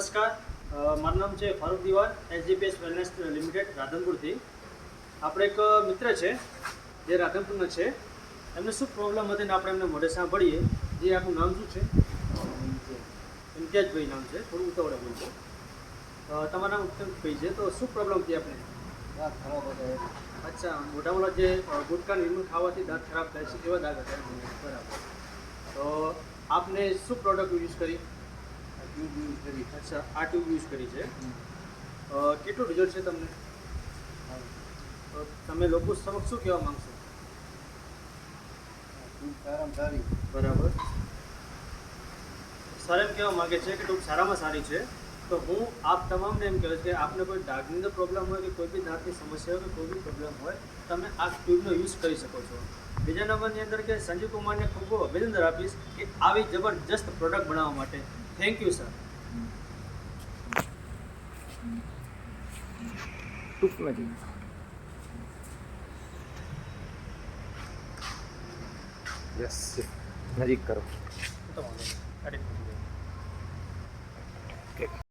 નમસ્કાર, મારું નામ છે ફારૂક દિવાન, એસજીપીએસ વેલનેસ લિમિટેડ રાધનપુરથી. આપણે એક મિત્ર છે જે રાધનપુરના છે, એમને શું પ્રોબ્લેમ હતી ને આપણે એમને મોઢે સાંભળીએ. જે આપનું નામ શું છે? ઇમ્તિયાજભાઈ નામ છે, થોડું ઉતાવળે બોલજો. તમારું નામ ઉત્તમભાઈ છે, તો શું પ્રોબ્લેમ હતી આપણે? દાંત ખરાબ હતા. અચ્છા, મોઢામાં જે ગુટકા નિર્મૂળ ખાવાથી દાંત ખરાબ થાય છે એવા દાગ હતા. બરાબર. તો આપને શું પ્રોડક્ટ યુઝ કરી? ટ્યુબ યુઝ કરી. અચ્છા, આ ટ્યુબ યુઝ કરી છે. કેટલું રિઝલ્ટ છે તમને? તો તમે લોકો સમક્ષ શું કહેવા માંગશો? ટ્યુબ સારામાં સારી. બરાબર. સર એમ કહેવા માગે છે કે ટ્યુબ સારામાં સારી છે. તો હું આપ તમામને એમ કહેવાય કે આપને કોઈ દાગની અંદર પ્રોબ્લેમ હોય કે કોઈ બી દાંતની સમસ્યા હોય કે કોઈ બી પ્રોબ્લેમ હોય, તમે આ ટ્યુબનો યુઝ કરી શકો છો. બીજા નંબરની અંદર કે સંજીવ કુમારને ખૂબ ખૂબ અભિનંદન આપીશ કે આવી જબરજસ્ત પ્રોડક્ટ બનાવવા માટે. Thank you sir. ટૂંકમાં જ યસ, નજીક કરો. તો વાંધો નહીં.